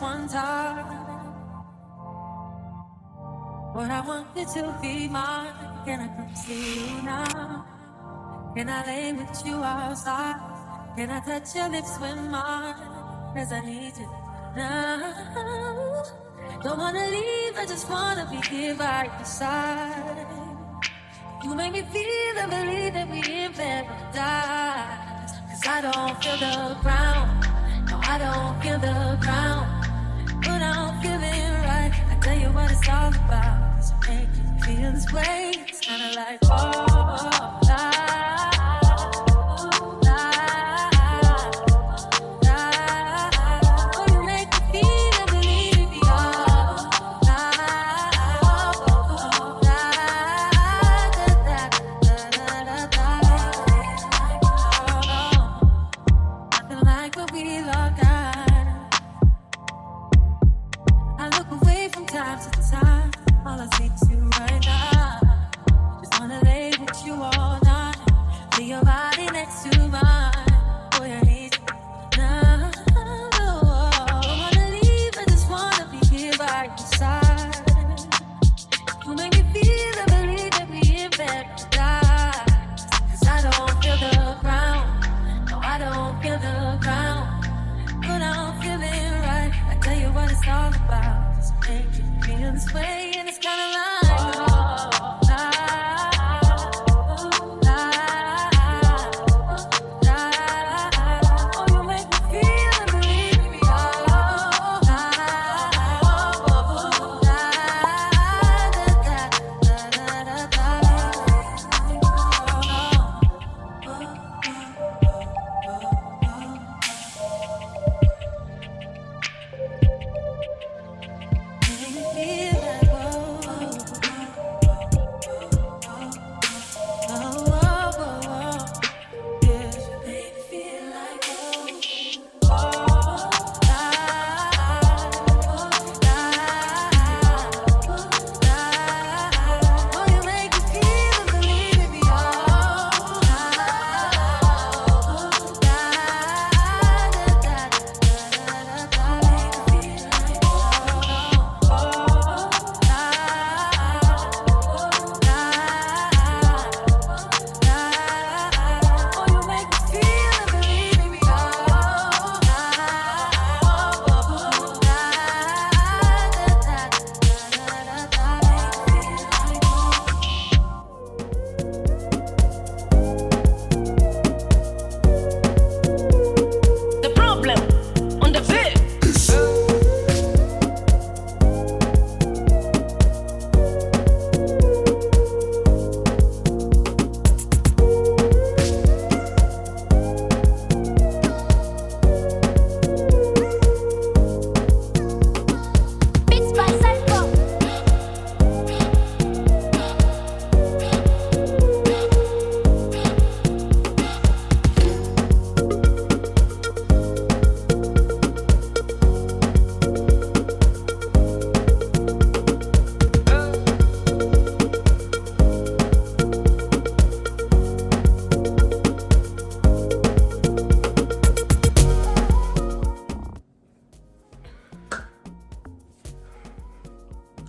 just one time. What I want you to be mine. Can I come see you now? Can I lay with you outside? Can I touch your lips with mine? 'Cause I need you now. Don't wanna leave, I just wanna be here by your side. You make me feel and believe that we in paradise. 'Cause I don't feel the ground. No, I don't feel the ground. But I'm feeling right. I tell you what it's all about. 'Cause you make me feel this way. It's kinda like, oh,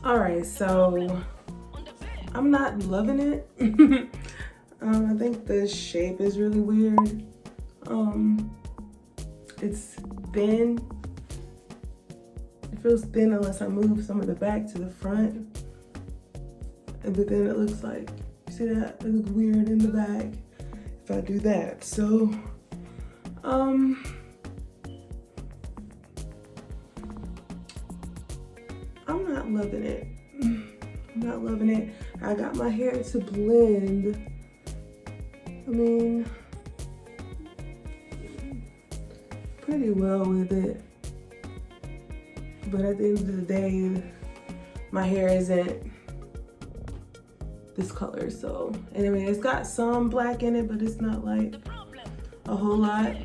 Alright, so I'm not loving it. I think the shape is really weird. It's thin. It feels thin unless I move some of the back to the front. But then it looks like, you see that? It looks weird in the back if I do that. So, I'm not loving it. I'm not loving it. I got my hair to blend. I mean, pretty well with it. But at the end of the day, my hair isn't this color. So anyway, it's got some black in it, but it's not like a whole lot.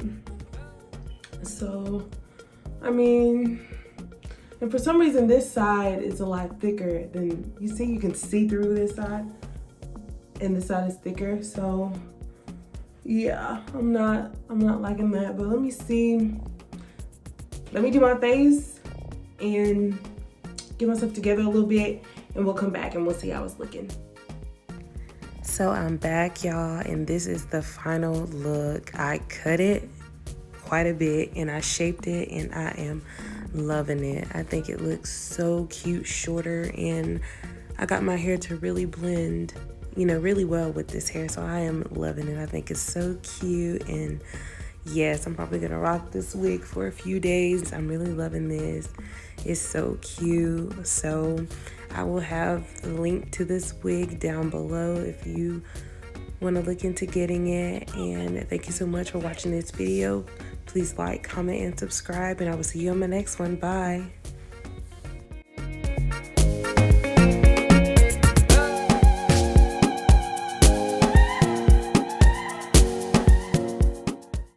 So, I mean, and for some reason this side is a lot thicker than, you see, you can see through this side, and this side is thicker. So yeah, I'm not liking that. But let me see, let me do my face and get myself together a little bit, and we'll come back and we'll see how it's looking. So I'm back, y'all, and this is the final look. I cut it quite a bit and I shaped it, and I am loving it. I think it looks so cute, shorter, and I got my hair to really blend, you know, really well with this hair. So I am loving it. I think it's so cute, and yes, I'm probably gonna rock this wig for a few days. I'm really loving this. It's so cute. So I will have the link to this wig down below if you want to look into getting it. And thank you so much for watching this video. Please like, comment, and subscribe, and I will see you on my next one. Bye.